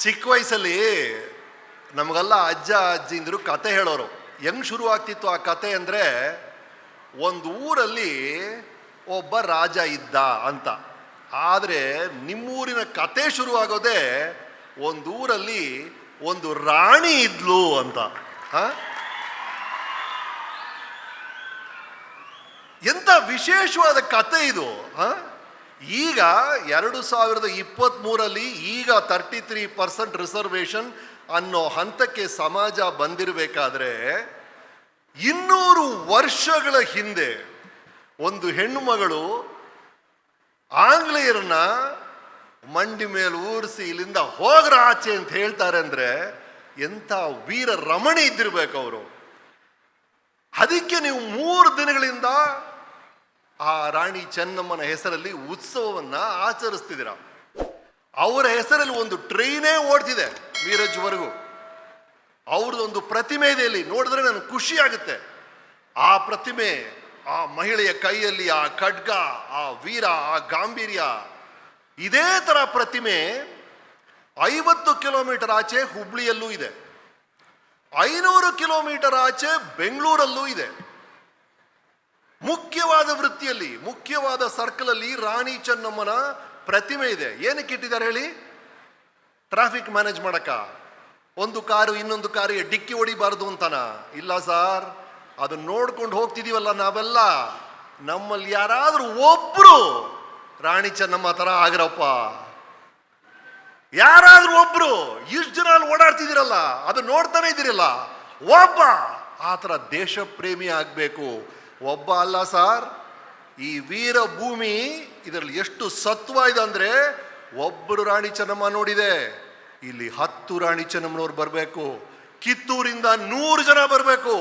ಚಿಕ್ಕ ವಯಸ್ಸಲ್ಲಿ ನಮಗೆಲ್ಲ ಅಜ್ಜ ಅಜ್ಜಿಂದರು ಕತೆ ಹೇಳೋರು. ಹೆಂಗ್ ಶುರು ಆಗ್ತಿತ್ತು ಆ ಕತೆ ಅಂದರೆ, ಒಂದು ಊರಲ್ಲಿ ಒಬ್ಬ ರಾಜ ಇದ್ದ ಅಂತ. ಆದರೆ ನಿಮ್ಮೂರಿನ ಕತೆ ಶುರುವಾಗೋದೇ ಒಂದು ಊರಲ್ಲಿ ಒಂದು ರಾಣಿ ಇದ್ಲು ಅಂತ. ಎಂಥ ವಿಶೇಷವಾದ ಕತೆ ಇದು. ಈಗ 2023 ಈಗ 33% ರಿಸರ್ವೇಶನ್ ಅನ್ನೋ ಹಂತಕ್ಕೆ ಸಮಾಜ ಬಂದಿರಬೇಕಾದ್ರೆ, 200 ವರ್ಷಗಳ ಹಿಂದೆ ಒಂದು ಹೆಣ್ಣು ಮಗಳು ಆಂಗ್ಲೇಯರನ್ನ ಮಂಡಿ ಮೇಲೆ ಊರಿಸಿ ಇಲ್ಲಿಂದ ಹೋಗ್ರ ಆಚೆ ಅಂತ ಹೇಳ್ತಾರೆ ಅಂದ್ರೆ ಎಂಥ ವೀರ ರಮಣಿ ಇದ್ದಿರ್ಬೇಕು ಅವರು. ಅದಕ್ಕೆ ನೀವು 3 ದಿನಗಳಿಂದ ಆ ರಾಣಿ ಚೆನ್ನಮ್ಮನ ಹೆಸರಲ್ಲಿ ಉತ್ಸವವನ್ನ ಆಚರಿಸ್ತಿದ್ದೀರ. ಅವರ ಹೆಸರಲ್ಲಿ ಒಂದು ಟ್ರೈನೇ ಓಡ್ತಿದೆ ಮೀರಜ್ವರೆಗೂ. ಅವ್ರದ್ದೊಂದು ಪ್ರತಿಮೆ ಇದೆ, ಇಲ್ಲಿ ನೋಡಿದ್ರೆ ನನಗೆ ಖುಷಿ ಆಗುತ್ತೆ. ಆ ಪ್ರತಿಮೆ, ಆ ಮಹಿಳೆಯ ಕೈಯಲ್ಲಿ ಆ ಖಡ್ಗ, ಆ ವೀರ, ಆ ಗಾಂಭೀರ್ಯ. ಇದೇ ತರ ಪ್ರತಿಮೆ 50 ಕಿಲೋಮೀಟರ್ ಆಚೆ ಹುಬ್ಳಿಯಲ್ಲೂ ಇದೆ, 500 ಕಿಲೋಮೀಟರ್ ಆಚೆ ಬೆಂಗಳೂರಲ್ಲೂ ಇದೆ. ಮುಖ್ಯವಾದ ವೃತ್ತಿಯಲ್ಲಿ, ಮುಖ್ಯವಾದ ಸರ್ಕಲ್ ಅಲ್ಲಿ ರಾಣಿ ಚೆನ್ನಮ್ಮನ ಪ್ರತಿಮೆ ಇದೆ. ಏನಕ್ಕೆ ಇಟ್ಟಿದ್ದಾರೆ ಹೇಳಿ? ಟ್ರಾಫಿಕ್ ಮ್ಯಾನೇಜ್ ಮಾಡಕ, ಒಂದು ಕಾರು ಇನ್ನೊಂದು ಕಾರಿಗೆ ಡಿಕ್ಕಿ ಹೊಡಿಬಾರ್ದು ಅಂತನ? ಇಲ್ಲ ಸಾರ್, ಅದನ್ನ ನೋಡ್ಕೊಂಡು ಹೋಗ್ತಿದೀವಲ್ಲ ನಾವೆಲ್ಲ, ನಮ್ಮಲ್ಲಿ ಯಾರಾದ್ರೂ ಒಬ್ರು ರಾಣಿ ಚೆನ್ನಮ್ಮ ತರ ಆಗಿರಪ್ಪ, ಯಾರಾದ್ರೂ ಒಬ್ರು. ಇಷ್ಟು ಜನ ಅಲ್ಲಿ ಓಡಾಡ್ತಿದ್ದೀರಲ್ಲ, ಅದು ನೋಡ್ತಾನೆ ಇದ್ದೀರಲ್ಲ, ಒಬ್ಬ ಆ ಥರ ದೇಶ ಪ್ರೇಮಿ ಆಗ್ಬೇಕು. ಒಬ್ಬ ಅಲ್ಲ ಸಾರ್, ಈ ವೀರ ಭೂಮಿ ಇದರಲ್ಲಿ ಎಷ್ಟು ಸತ್ವ ಇದೆ ಅಂದ್ರೆ, ಒಬ್ಬರು ರಾಣಿ ಚೆನ್ನಮ್ಮ ನೋಡಿದೆ, ಇಲ್ಲಿ 10 ರಾಣಿ ಚೆನ್ನಮ್ಮನವ್ರು ಬರಬೇಕು. ಕಿತ್ತೂರಿಂದ 100 ಜನ ಬರಬೇಕು,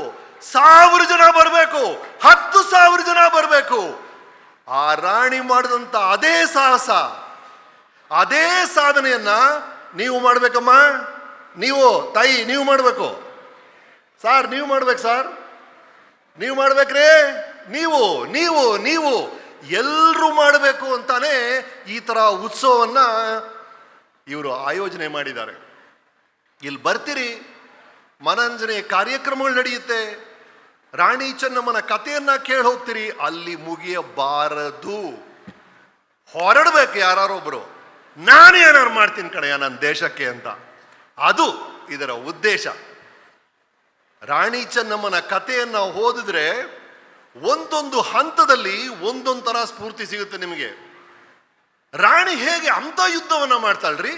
1000 ಜನ ಬರಬೇಕು, 10,000 ಜನ ಬರಬೇಕು. ಆ ರಾಣಿ ಮಾಡಿದಂತ ಅದೇ ಸಾಹಸ, ಅದೇ ಸಾಧನೆಯನ್ನ ನೀವು ಮಾಡ್ಬೇಕಮ್ಮ. ನೀವು ತಾಯಿ, ನೀವು ಮಾಡ್ಬೇಕು ಸಾರ್, ನೀವು ಮಾಡ್ಬೇಕು ಸಾರ್, ನೀವು ಮಾಡ್ಬೇಕ್ರಿ, ನೀವು ನೀವು ನೀವು ಎಲ್ಲರೂ ಮಾಡಬೇಕು ಅಂತಾನೆ ಈ ತರ ಉತ್ಸವವನ್ನ ಇವರು ಆಯೋಜನೆ ಮಾಡಿದ್ದಾರೆ. ಇಲ್ಲಿ ಬರ್ತೀರಿ, ಮನರಂಜನೆ ಕಾರ್ಯಕ್ರಮಗಳು ನಡೆಯುತ್ತೆ, ರಾಣಿ ಚೆನ್ನಮ್ಮನ ಕಥೆಯನ್ನ ಕೇಳಿ ಹೋಗ್ತೀರಿ. ಅಲ್ಲಿ ಮುಗಿಯಬಾರದು, ಹೊರಡ್ಬೇಕು ಯಾರೊಬ್ರು, ನಾನು ಏನಾರು ಮಾಡ್ತೀನಿ ಕಡೆಯ ನನ್ನ ದೇಶಕ್ಕೆ ಅಂತ. ಅದು ಇದರ ಉದ್ದೇಶ. ರಾಣಿ ಚೆನ್ನಮ್ಮನ ಕಥೆಯನ್ನ ಓದಿದ್ರೆ ಒಂದೊಂದು ಹಂತದಲ್ಲಿ ಒಂದೊಂದು ತರ ಸ್ಫೂರ್ತಿ ಸಿಗುತ್ತೆ ನಿಮಗೆ. ರಾಣಿ ಹೇಗೆ ಅಂತ ಯುದ್ಧವನ್ನ ಮಾಡ್ತಾಳ್ರಿ,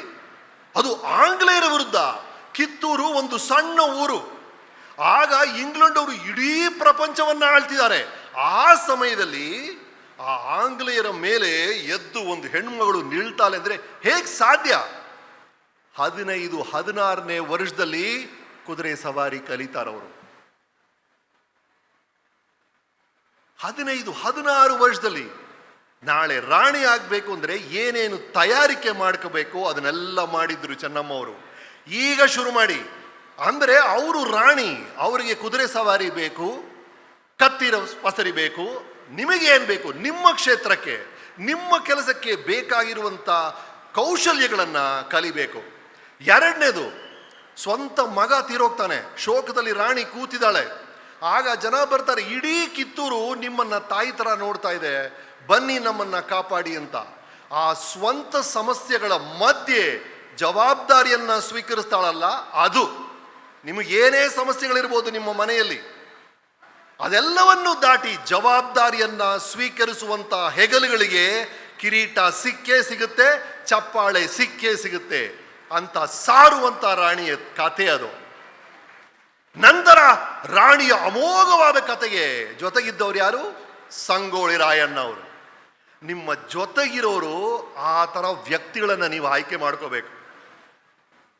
ಅದು ಆಂಗ್ಲೇಯರ ವಿರುದ್ಧ. ಕಿತ್ತೂರು ಒಂದು ಸಣ್ಣ ಊರು, ಆಗ ಇಂಗ್ಲೆಂಡ್ ಅವರು ಇಡೀ ಪ್ರಪಂಚವನ್ನ ಆಳ್ತಿದ್ದಾರೆ. ಆ ಸಮಯದಲ್ಲಿ ಆ ಆಂಗ್ಲೇಯರ ಮೇಲೆ ಎದ್ದು ಒಂದು ಹೆಣ್ಮಗಳು ನಿಲ್ತಾಳೆ ಅಂದ್ರೆ ಹೇಗೆ ಸಾಧ್ಯ? 15-16ನೇ ವರ್ಷದಲ್ಲಿ ಕುದುರೆ ಸವಾರಿ ಕಲಿತಾರವರು. 15-16 ವರ್ಷದಲ್ಲಿ ನಾಳೆ ರಾಣಿ ಆಗ್ಬೇಕು ಅಂದ್ರೆ ಏನೇನು ತಯಾರಿಕೆ ಮಾಡ್ಕೋಬೇಕು ಅದನ್ನೆಲ್ಲ ಮಾಡಿದ್ರು ಚೆನ್ನಮ್ಮ ಅವರು. ಈಗ ಶುರು ಮಾಡಿ ಅಂದ್ರೆ ಅವರು ರಾಣಿ, ಅವರಿಗೆ ಕುದುರೆ ಸವಾರಿ ಬೇಕು, ಕತ್ತಿರ ಪಸರಿ ಬೇಕು. ನಿಮಗೆ ಏನ್ ಬೇಕು? ನಿಮ್ಮ ಕ್ಷೇತ್ರಕ್ಕೆ, ನಿಮ್ಮ ಕೆಲಸಕ್ಕೆ ಬೇಕಾಗಿರುವಂತ ಕೌಶಲ್ಯಗಳನ್ನ ಕಲಿಬೇಕು. ಎರಡನೇದು, ಸ್ವಂತ ಮಗ ತೀರೋಗ್ತಾನೆ, ಶೋಕದಲ್ಲಿ ರಾಣಿ ಕೂತಿದ್ದಾಳೆ. ಆಗ ಜನ ಬರ್ತಾರೆ, ಇಡೀ ಕಿತ್ತೂರು ನಿಮ್ಮನ್ನ ತಾಯಿ ತರ ನೋಡ್ತಾ ಇದೆ, ಬನ್ನಿ ನಮ್ಮನ್ನ ಕಾಪಾಡಿ ಅಂತ. ಆ ಸ್ವಂತ ಸಮಸ್ಯೆಗಳ ಮಧ್ಯೆ ಜವಾಬ್ದಾರಿಯನ್ನ ಸ್ವೀಕರಿಸ್ತಾಳಲ್ಲ, ಅದು ನಿಮಗೇನೇ ಸಮಸ್ಯೆಗಳಿರ್ಬೋದು ನಿಮ್ಮ ಮನೆಯಲ್ಲಿ, ಅದೆಲ್ಲವನ್ನೂ ದಾಟಿ ಜವಾಬ್ದಾರಿಯನ್ನ ಸ್ವೀಕರಿಸುವಂತ ಹೆಗಲುಗಳಿಗೆ ಕಿರೀಟ ಸಿಕ್ಕೇ ಸಿಗುತ್ತೆ, ಚಪ್ಪಾಳೆ ಸಿಕ್ಕೇ ಸಿಗುತ್ತೆ ಅಂತ ಸಾರುವಂತ ರಾಣಿಯ ಕಥೆ ಅದು. ನಂತರ ರಾಣಿಯ ಅಮೋಘವಾದ ಕಥೆಗೆ ಜೊತೆಗಿದ್ದವ್ರು ಯಾರು? ಸಂಗೊಳ್ಳಿ ರಾಯಣ್ಣ ಅವರು. ನಿಮ್ಮ ಜೊತೆಗಿರೋರು ಆ ಥರ ವ್ಯಕ್ತಿಗಳನ್ನ ನೀವು ಆಯ್ಕೆ ಮಾಡ್ಕೋಬೇಕು.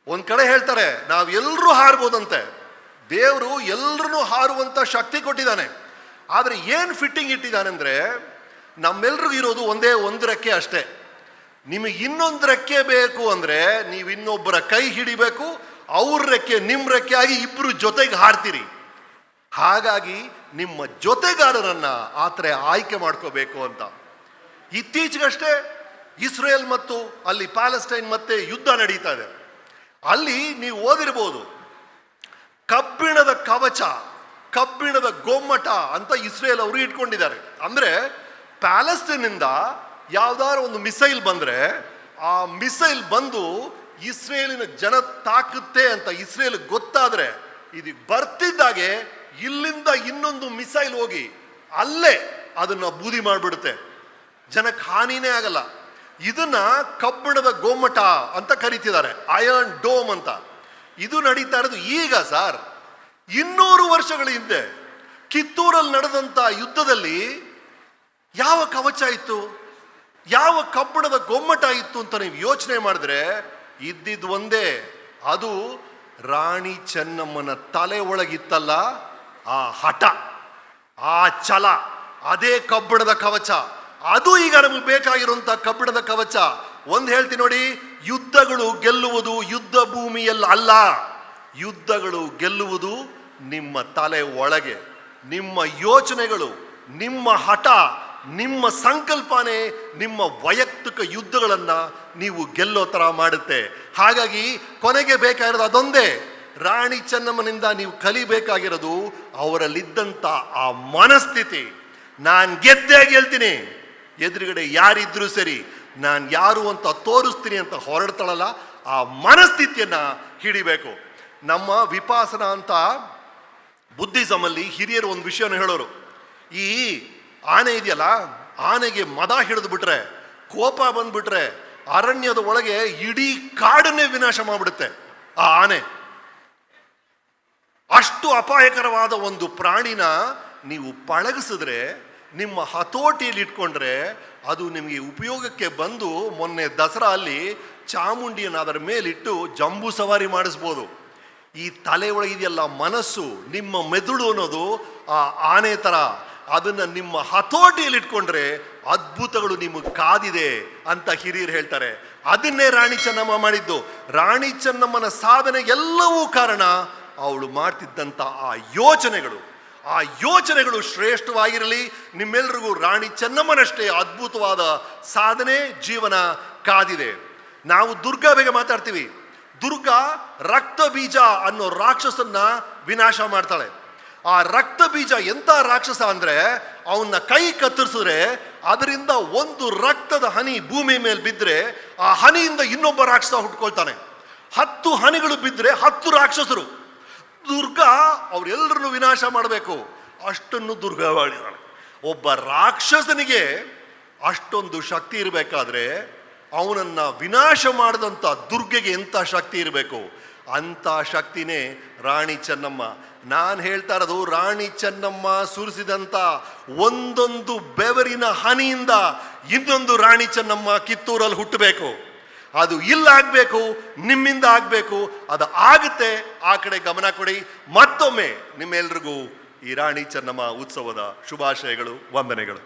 ಒಂದ್ ಕಡೆ ಹೇಳ್ತಾರೆ ನಾವೆಲ್ಲರೂ ಹಾರ್ಬೋದಂತೆ, ದೇವರು ಎಲ್ಲರನ್ನೂ ಹಾರುವಂತ ಶಕ್ತಿ ಕೊಟ್ಟಿದ್ದಾನೆ. ಆದ್ರೆ ಏನ್ ಫಿಟ್ಟಿಂಗ್ ಇಟ್ಟಿದ್ದಾನೆ ಅಂದ್ರೆ, ನಮ್ಮೆಲ್ರಿಗೂ ಇರೋದು ಒಂದು ರೆಕ್ಕೆ ಅಷ್ಟೇ. ನಿಮಗೆ ಇನ್ನೊಂದು ರೆಕ್ಕೆ ಬೇಕು ಅಂದ್ರೆ ನೀವು ಇನ್ನೊಬ್ಬರ ಕೈ ಹಿಡಿಬೇಕು, ಅವ್ರ ರೆಕ್ಕೆ ನಿಮ್ಮ ರೆಕ್ಕೆ ಆಗಿ ಇಬ್ರು ಜೊತೆಗೆ ಹಾರ್ತೀರಿ. ಹಾಗಾಗಿ ನಿಮ್ಮ ಜೊತೆಗಾರರನ್ನ ಆ ಥರ ಆಯ್ಕೆ ಮಾಡ್ಕೋಬೇಕು ಅಂತ. ಇತ್ತೀಚೆಗಷ್ಟೇ ಇಸ್ರೇಲ್ ಮತ್ತು ಅಲ್ಲಿ ಪ್ಯಾಲೆಸ್ಟೈನ್ ಮತ್ತೆ ಯುದ್ಧ ನಡೀತಾ ಇದೆ. ಅಲ್ಲಿ ನೀವು ಓದಿರ್ಬೋದು, ಕಬ್ಬಿಣದ ಕವಚ, ಕಬ್ಬಿಣದ ಗೊಮ್ಮಟ ಅಂತ ಇಸ್ರೇಲ್ ಅವರು ಇಟ್ಕೊಂಡಿದ್ದಾರೆ. ಅಂದ್ರೆ ಪ್ಯಾಲೆಸ್ಟೈನಿಂದ ಯಾವ್ದಾದ್ರು ಒಂದು ಮಿಸೈಲ್ ಬಂದ್ರೆ ಆ ಮಿಸೈಲ್ ಬಂದು ಇಸ್ರೇಲಿನ ಜನ ತಾಕುತ್ತೆ ಅಂತ ಇಸ್ರೇಲ್ ಗೊತ್ತಾದ್ರೆ ಇದು ಬರ್ತಿದ್ದಾಗೆ ಇಲ್ಲಿಂದ ಇನ್ನೊಂದು ಮಿಸೈಲ್ ಹೋಗಿ ಅಲ್ಲೇ ಅದನ್ನ ಬೂದಿ ಮಾಡಿಬಿಡುತ್ತೆ, ಜನಕ್ಕೆ ಹಾನಿನೇ ಆಗಲ್ಲ. ಇದನ್ನ ಕಬ್ಬಿಣದ ಗೋಮಟ ಅಂತ ಕರೀತಿದ್ದಾರೆ, ಐರನ್ ಡೋಮ್ ಅಂತ. ಇದು ನಡೀತಾ ಇರೋದು ಈಗ ಸರ್, 200 ವರ್ಷಗಳ ಹಿಂದೆ ಕಿತ್ತೂರಲ್ಲಿ ನಡೆದಂತ ಯುದ್ಧದಲ್ಲಿ ಯಾವ ಕವಚ ಇತ್ತು, ಯಾವ ಕಬ್ಬಿಣದ ಗೊಮ್ಮಟ ಇತ್ತು ಅಂತ ನೀವು ಯೋಚನೆ ಮಾಡಿದ್ರೆ ಇದ್ದಿದ್ದು ಒಂದೇ, ಅದು ರಾಣಿ ಚೆನ್ನಮ್ಮನ ತಲೆ ಒಳಗಿತ್ತಲ್ಲ ಆ ಹಠ, ಆ ಛಲ, ಅದೇ ಕಬ್ಬಿಣದ ಕವಚ. ಅದು ಈಗ ನಮಗೆ ಬೇಕಾಗಿರುವಂತ ಕಬ್ಬಿಣದ ಕವಚ. ಒಂದು ಹೇಳ್ತೀನಿ ನೋಡಿ, ಯುದ್ಧಗಳು ಗೆಲ್ಲುವುದು ಯುದ್ಧ ಭೂಮಿಯಲ್ಲಿ ಅಲ್ಲ, ಯುದ್ಧಗಳು ಗೆಲ್ಲುವುದು ನಿಮ್ಮ ತಲೆ ಒಳಗೆ. ನಿಮ್ಮ ಯೋಚನೆಗಳು, ನಿಮ್ಮ ಹಠ, ನಿಮ್ಮ ಸಂಕಲ್ಪನೆ ನಿಮ್ಮ ವೈಯಕ್ತಿಕ ಯುದ್ಧಗಳನ್ನ ನೀವು ಗೆಲ್ಲೋ ತರ ಮಾಡುತ್ತೆ. ಹಾಗಾಗಿ ಕೊನೆಗೆ ಬೇಕಾಗಿರೋದು ಅದೊಂದೇ, ರಾಣಿ ಚೆನ್ನಮ್ಮನಿಂದ ನೀವು ಕಲಿಬೇಕಾಗಿರೋದು ಅವರಲ್ಲಿದ್ದಂಥ ಆ ಮನಸ್ಥಿತಿ. ನಾನು ಗೆದ್ದೇ ಗೆಲ್ತೀನಿ, ಎದುರುಗಡೆ ಯಾರಿದ್ರೂ ಸರಿ, ನಾನು ಯಾರು ಅಂತ ತೋರಿಸ್ತೀನಿ ಅಂತ ಹೊರಡ್ತಾಳಲ್ಲ, ಆ ಮನಸ್ಥಿತಿಯನ್ನ ಹಿಡಿಬೇಕು. ನಮ್ಮ ವಿಪಾಸನ ಅಂತ ಬುದ್ಧಿಸಮ್ ಅಲ್ಲಿ ಹಿರಿಯರು ಒಂದು ವಿಷಯನ ಹೇಳೋರು, ಈ ಆನೆ ಇದೆಯಲ್ಲ, ಆನೆಗೆ ಮದ ಹಿಡಿದು ಬಿಟ್ರೆ, ಕೋಪ ಬಂದ್ಬಿಟ್ರೆ ಅರಣ್ಯದ ಒಳಗೆ ಇಡೀ ಕಾಡನ್ನೇ ವಿನಾಶ ಮಾಡಿಬಿಡುತ್ತೆ ಆ ಆನೆ. ಅಷ್ಟು ಅಪಾಯಕರವಾದ ಒಂದು ಪ್ರಾಣಿನ ನೀವು ಪಳಗಿಸಿದ್ರೆ, ನಿಮ್ಮ ಹತೋಟಿಯಲ್ಲಿ ಇಟ್ಕೊಂಡ್ರೆ ಅದು ನಿಮಗೆ ಉಪಯೋಗಕ್ಕೆ ಬಂದು ಮೊನ್ನೆ ದಸರಾ ಅಲ್ಲಿ ಚಾಮುಂಡಿಯನ್ನು ಅದರ ಮೇಲಿಟ್ಟು ಜಂಬೂ ಸವಾರಿ ಮಾಡಿಸ್ಬೋದು. ಈ ತಲೆ ಒಳಗಿದೆಯಲ್ಲ ಮನಸ್ಸು, ನಿಮ್ಮ ಮೆದುಳು ಅನ್ನೋದು ಆ ಆನೆ ತರ, ಅದನ್ನ ನಿಮ್ಮ ಹತೋಟಿಯಲ್ಲಿ ಇಟ್ಕೊಂಡ್ರೆ ಅದ್ಭುತಗಳು ನಿಮಗೆ ಕಾದಿದೆ ಅಂತ ಹಿರಿಯರು ಹೇಳ್ತಾರೆ. ಅದನ್ನೇ ರಾಣಿ ಚೆನ್ನಮ್ಮ ಮಾಡಿದ್ದು. ರಾಣಿ ಚೆನ್ನಮ್ಮನ ಸಾಧನೆಗೆಲ್ಲವೂ ಕಾರಣ ಅವಳು ಮಾಡ್ತಿದ್ದಂಥ ಆ ಯೋಚನೆಗಳು. ಆ ಯೋಚನೆಗಳು ಶ್ರೇಷ್ಠವಾಗಿರಲಿ. ನಿಮ್ಮೆಲ್ರಿಗೂ ರಾಣಿ ಚೆನ್ನಮ್ಮನಷ್ಟೇ ಅದ್ಭುತವಾದ ಸಾಧನೆ ಜೀವನ ಕಾದಿದೆ. ನಾವು ದುರ್ಗಾ ಬಗ್ಗೆ ಮಾತಾಡ್ತೀವಿ. ದುರ್ಗಾ ರಕ್ತ ಬೀಜ ಅನ್ನೋ ರಾಕ್ಷಸನ್ನ ವಿನಾಶ ಮಾಡ್ತಾಳೆ. ಆ ರಕ್ತ ಬೀಜ ಎಂತ ರಾಕ್ಷಸ ಅಂದ್ರೆ, ಅವನ್ನ ಕೈ ಕತ್ತರಿಸಿದ್ರೆ ಅದರಿಂದ ಒಂದು ರಕ್ತದ ಹನಿ ಭೂಮಿ ಮೇಲೆ ಬಿದ್ದರೆ ಆ ಹನಿಯಿಂದ ಇನ್ನೊಬ್ಬ ರಾಕ್ಷಸ ಹುಟ್ಕೊಳ್ತಾನೆ. 10 ಹನಿಗಳು ಬಿದ್ದರೆ 10 ರಾಕ್ಷಸರು. ದುರ್ಗಾ ಅವರೆಲ್ಲರನ್ನು ವಿನಾಶ ಮಾಡಬೇಕು, ಅಷ್ಟನ್ನು ದುರ್ಗಾ ಮಾಡಿದಾಳೆ. ಒಬ್ಬ ರಾಕ್ಷಸನಿಗೆ ಅಷ್ಟೊಂದು ಶಕ್ತಿ ಇರಬೇಕಾದ್ರೆ ಅವನನ್ನ ವಿನಾಶ ಮಾಡಿದಂಥ ದುರ್ಗೆಗೆ ಎಂಥ ಶಕ್ತಿ ಇರಬೇಕು, ಅಂಥ ಶಕ್ತಿನೇ ರಾಣಿ ಚೆನ್ನಮ್ಮ. ನಾನು ಹೇಳ್ತಾ ಇರೋದು, ರಾಣಿ ಚೆನ್ನಮ್ಮ ಸುರಿಸಿದಂಥ ಒಂದೊಂದು ಬೆವರಿನ ಹನಿಯಿಂದ ಇನ್ನೊಂದು ರಾಣಿ ಚೆನ್ನಮ್ಮ ಕಿತ್ತೂರಲ್ಲಿ ಹುಟ್ಟಬೇಕು. ಅದು ಇಲ್ಲ ಆಗಬೇಕು, ನಿಮ್ಮಿಂದ ಆಗಬೇಕು. ಅದು ಆಗುತ್ತೆ, ಆ ಕಡೆ ಗಮನ ಕೊಡಿ. ಮತ್ತೊಮ್ಮೆ ನಿಮ್ಮೆಲ್ರಿಗೂ ಈ ರಾಣಿ ಚೆನ್ನಮ್ಮ ಉತ್ಸವದ ಶುಭಾಶಯಗಳು, ವಂದನೆಗಳು.